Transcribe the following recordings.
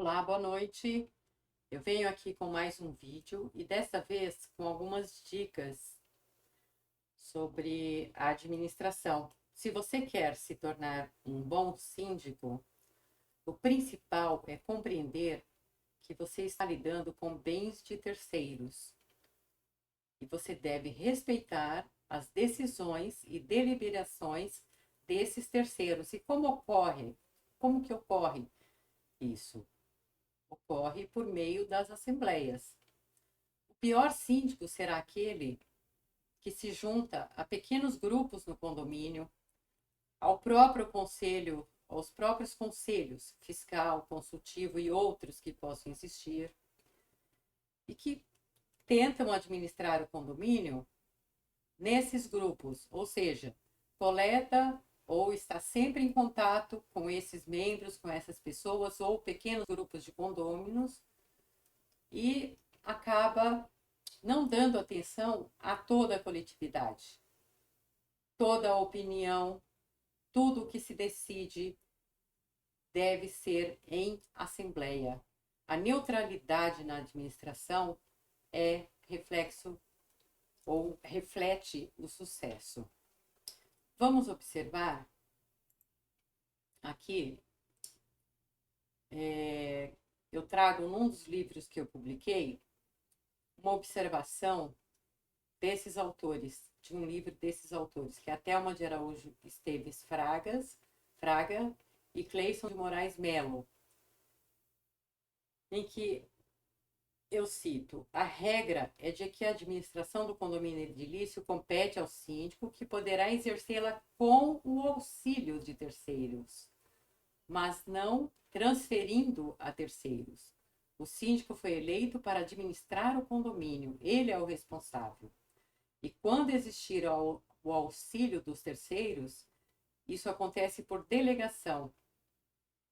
Olá, boa noite. Eu venho aqui com mais um vídeo e dessa vez com algumas dicas sobre a administração. Se você quer se tornar um bom síndico, o principal é compreender que você está lidando com bens de terceiros e você deve respeitar as decisões e deliberações desses terceiros. E como que ocorre isso? Ocorre por meio das assembleias. O pior síndico será aquele que se junta a pequenos grupos no condomínio, ao próprio conselho, aos próprios conselhos fiscal, consultivo e outros que possam existir, e que tentam administrar o condomínio nesses grupos, ou seja, coleta ou está sempre em contato com esses membros, com essas pessoas ou pequenos grupos de condôminos e acaba não dando atenção a toda a coletividade, toda a opinião, tudo o que se decide deve ser em assembleia. A neutralidade na administração é reflexo ou reflete o sucesso. Vamos observar aqui, eu trago num dos livros que eu publiquei uma observação desses autores, de um livro desses autores, que é a Thelma de Araújo Esteves Fraga e Cleison de Moraes Melo, em que eu cito: a regra é de que a administração do condomínio edilício compete ao síndico, que poderá exercê-la com o auxílio de terceiros, mas não transferindo a terceiros. O síndico foi eleito para administrar o condomínio, ele é o responsável. E quando existir o auxílio dos terceiros, isso acontece por delegação,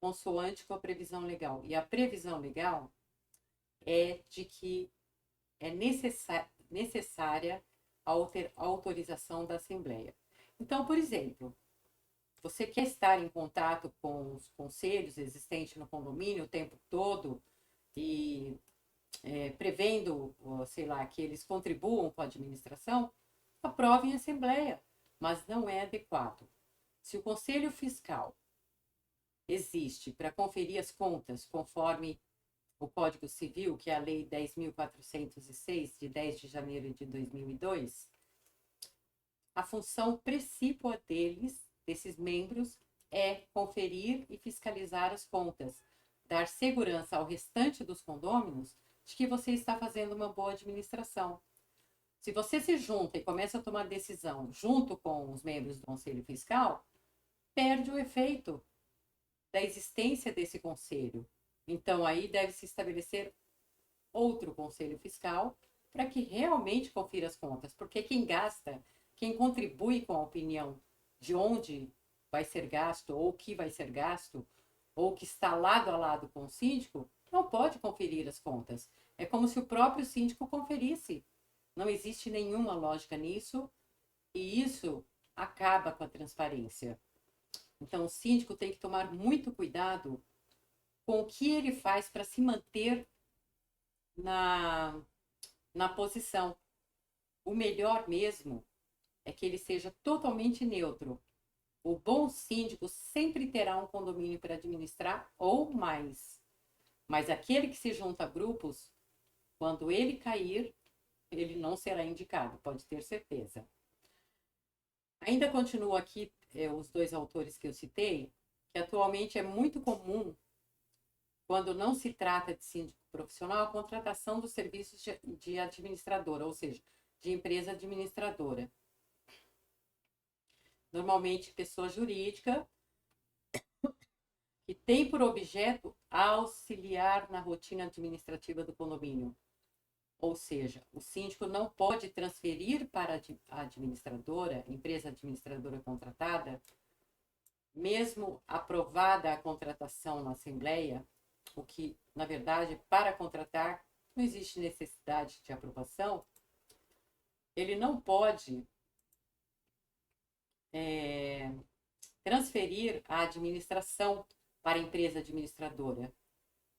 consoante com a previsão legal. E a previsão legal é de que é necessária a autorização da Assembleia. Então, por exemplo, você quer estar em contato com os conselhos existentes no condomínio o tempo todo e prevendo, sei lá, que eles contribuam com a administração, aprove em assembleia, mas não é adequado. Se o Conselho Fiscal existe para conferir as contas conforme o Código Civil, que é a Lei 10.406, de 10 de janeiro de 2002, a função precípua desses membros, é conferir e fiscalizar as contas, dar segurança ao restante dos condôminos de que você está fazendo uma boa administração. Se você se junta e começa a tomar decisão junto com os membros do Conselho Fiscal, perde o efeito da existência desse conselho. Então, aí deve se estabelecer outro Conselho Fiscal para que realmente confira as contas, porque quem gasta, quem contribui com a opinião de onde vai ser gasto, ou o que vai ser gasto, ou que está lado a lado com o síndico, não pode conferir as contas. É como se o próprio síndico conferisse. Não existe nenhuma lógica nisso, e isso acaba com a transparência. Então, o síndico tem que tomar muito cuidado com o que ele faz para se manter na posição. O melhor mesmo é que ele seja totalmente neutro. O bom síndico sempre terá um condomínio para administrar ou mais. Mas aquele que se junta a grupos, quando ele cair, ele não será indicado, pode ter certeza. Ainda continuo aqui os dois autores que eu citei, que atualmente é muito comum, quando não se trata de síndico profissional, a contratação dos serviços de administradora, ou seja, de empresa administradora. Normalmente pessoa jurídica, que tem por objeto auxiliar na rotina administrativa do condomínio. Ou seja, o síndico não pode transferir para a administradora, empresa administradora contratada, mesmo aprovada a contratação na Assembleia, o que, na verdade, para contratar não existe necessidade de aprovação, ele não pode transferir a administração para a empresa administradora.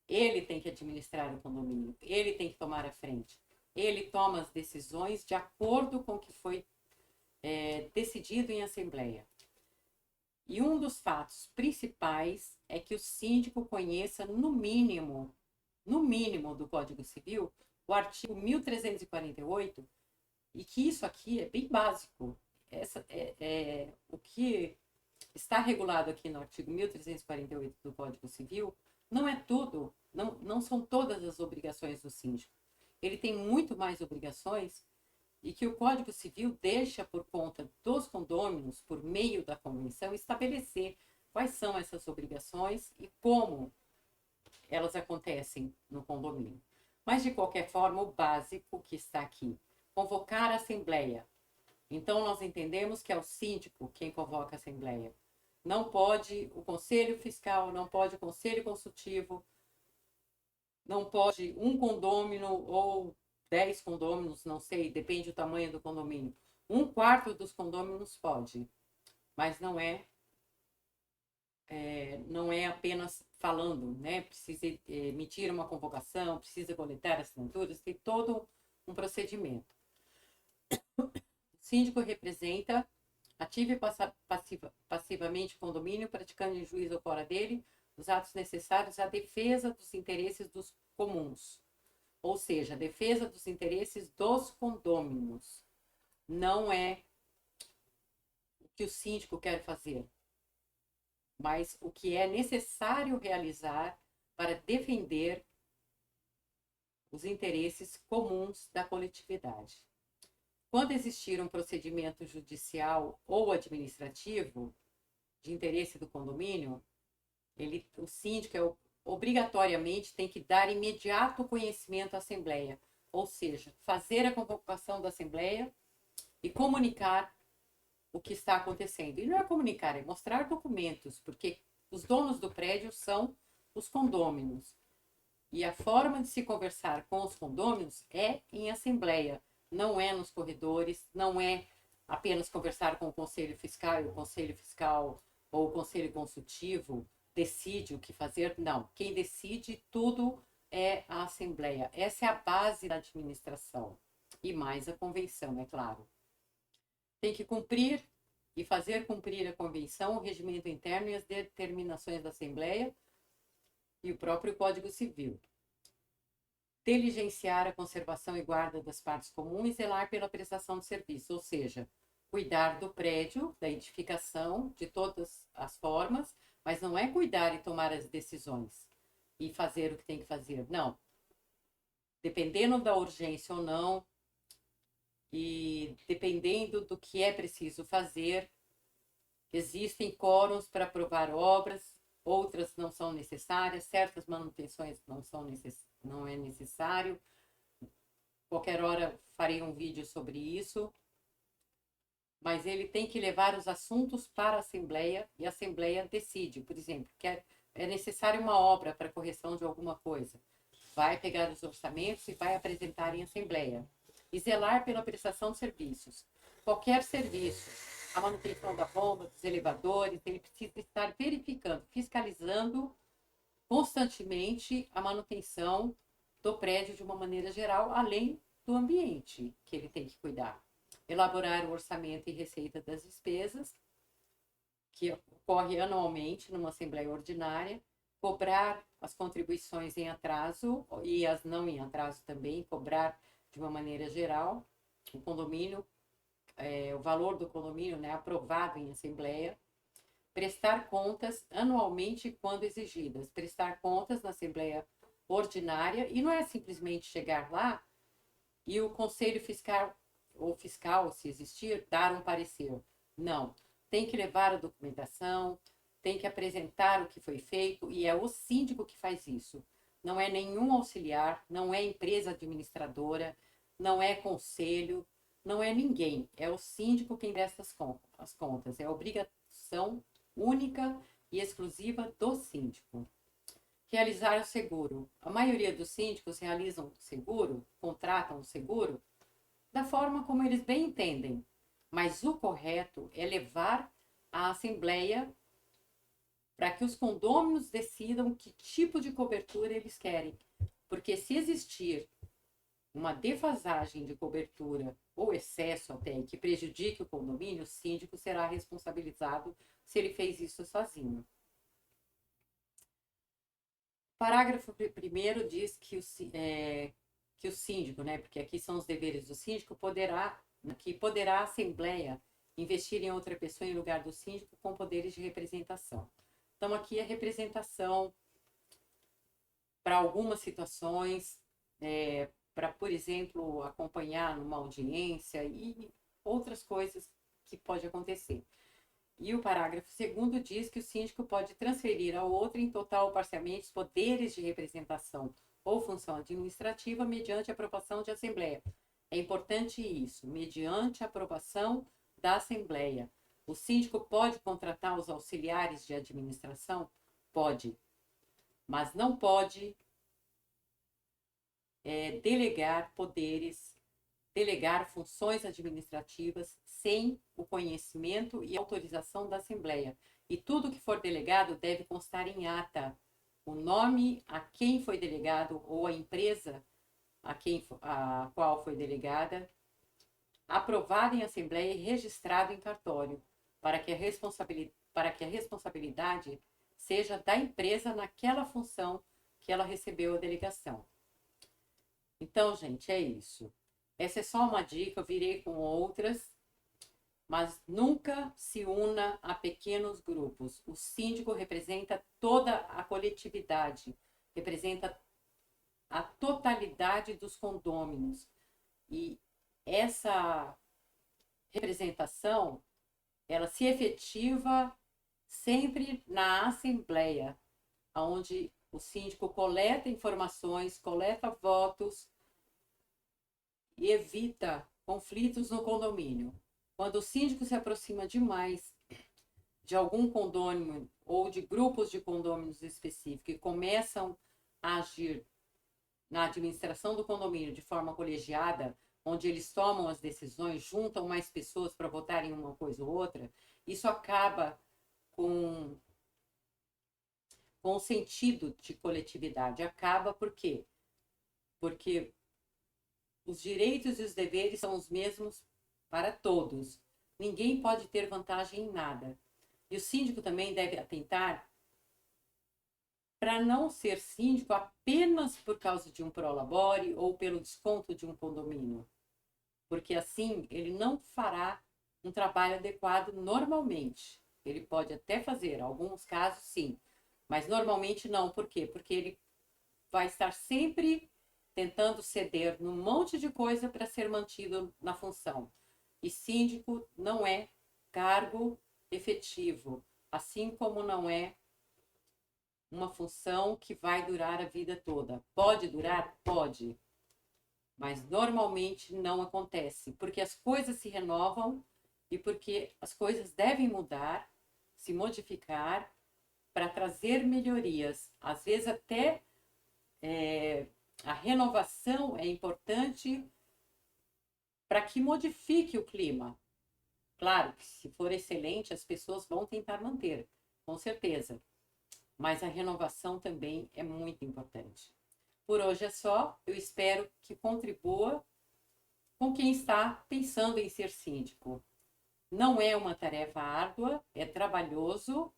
Ele tem que administrar o condomínio, ele tem que tomar a frente. Ele toma as decisões de acordo com o que foi decidido em assembleia. E um dos fatos principais é que o síndico conheça, no mínimo do Código Civil, o artigo 1348, e que isso aqui é bem básico. O que está regulado aqui no artigo 1348 do Código Civil não é tudo, não são todas as obrigações do síndico. Ele tem muito mais obrigações e que o Código Civil deixa por conta dos condôminos, por meio da convenção, estabelecer quais são essas obrigações e como elas acontecem no condomínio. Mas, de qualquer forma, o básico que está aqui, convocar a assembleia. Então, nós entendemos que é o síndico quem convoca a assembleia. Não pode o conselho fiscal, não pode o conselho consultivo, não pode um condômino ou 10 condôminos, não sei, depende do tamanho do condomínio. Um quarto dos condôminos pode, mas não é apenas falando, né? Precisa emitir uma convocação, precisa coletar assinaturas, tem todo um procedimento. O síndico representa ativa e passivamente o condomínio, praticando em juízo ou fora dele os atos necessários à defesa dos interesses dos comuns, ou seja, a defesa dos interesses dos condôminos. Não é o que o síndico quer fazer, mas o que é necessário realizar para defender os interesses comuns da coletividade. Quando existir um procedimento judicial ou administrativo de interesse do condomínio, o síndico obrigatoriamente tem que dar imediato conhecimento à Assembleia, ou seja, fazer a convocação da Assembleia e comunicar o que está acontecendo. E não é comunicar, é mostrar documentos, porque os donos do prédio são os condôminos. E a forma de se conversar com os condôminos é em assembleia, não é nos corredores, não é apenas conversar com o conselho fiscal e o conselho fiscal ou o conselho consultivo decide o que fazer. Não, quem decide tudo é a assembleia. Essa é a base da administração. E mais a convenção, é claro. Tem que cumprir e fazer cumprir a convenção, o regimento interno e as determinações da assembleia e o próprio Código Civil. Diligenciar a conservação e guarda das partes comuns e zelar pela prestação de serviço, ou seja, cuidar do prédio, da edificação, de todas as formas, mas não é cuidar e tomar as decisões e fazer o que tem que fazer, não. Dependendo da urgência ou não, e dependendo do que é preciso fazer, existem quórums para aprovar obras, outras não são necessárias, certas manutenções não é necessário. Qualquer hora farei um vídeo sobre isso. Mas ele tem que levar os assuntos para a Assembleia e a Assembleia decide. Por exemplo, que é necessária uma obra para correção de alguma coisa. Vai pegar os orçamentos e vai apresentar em Assembleia. E zelar pela prestação de serviços. Qualquer serviço, a manutenção da bomba, dos elevadores, ele precisa estar verificando, fiscalizando constantemente a manutenção do prédio de uma maneira geral, além do ambiente que ele tem que cuidar. Elaborar o orçamento e receita das despesas, que ocorre anualmente numa assembleia ordinária, cobrar as contribuições em atraso e as não em atraso também, cobrar de uma maneira geral o condomínio, o valor do condomínio, né, aprovado em assembleia, prestar contas anualmente quando exigidas, prestar contas na assembleia ordinária, e não é simplesmente chegar lá e o conselho fiscal, ou fiscal, se existir, dar um parecer. Não, tem que levar a documentação, tem que apresentar o que foi feito, e é o síndico que faz isso. Não é nenhum auxiliar, não é empresa administradora, não é conselho, não é ninguém. É o síndico quem presta as contas. É a obrigação única e exclusiva do síndico. Realizar o seguro. A maioria dos síndicos realizam o seguro, contratam o seguro, da forma como eles bem entendem. Mas o correto é levar à Assembleia para que os condôminos decidam que tipo de cobertura eles querem. Porque se existir uma defasagem de cobertura ou excesso até que prejudique o condomínio, o síndico será responsabilizado se ele fez isso sozinho. O parágrafo 1º diz que o síndico, né, porque aqui são os deveres do síndico, poderá a Assembleia investir em outra pessoa em lugar do síndico com poderes de representação. Então, aqui a representação para algumas situações, para, por exemplo, acompanhar numa audiência e outras coisas que pode acontecer. E o parágrafo 2º diz que o síndico pode transferir ao outro, em total ou parcialmente, os poderes de representação ou função administrativa mediante aprovação de assembleia. É importante isso, mediante aprovação da assembleia. O síndico pode contratar os auxiliares de administração? Pode, mas não pode delegar funções administrativas sem o conhecimento e autorização da Assembleia. E tudo que for delegado deve constar em ata o nome a quem foi delegado ou a empresa a qual foi delegada, aprovado em Assembleia e registrado em cartório, para que a responsabilidade seja da empresa naquela função que ela recebeu a delegação. Então, gente, é isso. Essa é só uma dica, eu virei com outras, mas nunca se una a pequenos grupos. O síndico representa toda a coletividade, representa a totalidade dos condôminos. E essa representação, ela se efetiva sempre na assembleia, onde o síndico coleta informações, coleta votos e evita conflitos no condomínio. Quando o síndico se aproxima demais de algum condômino ou de grupos de condôminos específicos e começam a agir na administração do condomínio de forma colegiada, onde eles tomam as decisões, juntam mais pessoas para votarem uma coisa ou outra, isso acaba com o sentido de coletividade. Acaba por quê? Porque os direitos e os deveres são os mesmos para todos. Ninguém pode ter vantagem em nada. E o síndico também deve atentar para não ser síndico apenas por causa de um prolabore ou pelo desconto de um condomínio. Porque assim ele não fará um trabalho adequado normalmente. Ele pode até fazer, alguns casos sim, mas normalmente não. Por quê? Porque ele vai estar sempre tentando ceder num monte de coisa para ser mantido na função. E síndico não é cargo efetivo, assim como não é uma função que vai durar a vida toda. Pode durar? Pode. Mas normalmente não acontece, porque as coisas se renovam e porque as coisas devem mudar, se modificar para trazer melhorias. Às vezes até a renovação é importante para que modifique o clima. Claro que se for excelente, as pessoas vão tentar manter, com certeza. Mas a renovação também é muito importante. Por hoje é só. Eu espero que contribua com quem está pensando em ser síndico. Não é uma tarefa árdua, é trabalhoso,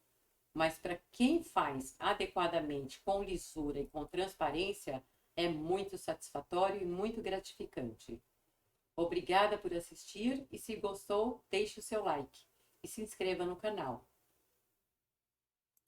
mas para quem faz adequadamente, com lisura e com transparência, é muito satisfatório e muito gratificante. Obrigada por assistir e se gostou, deixe o seu like e se inscreva no canal.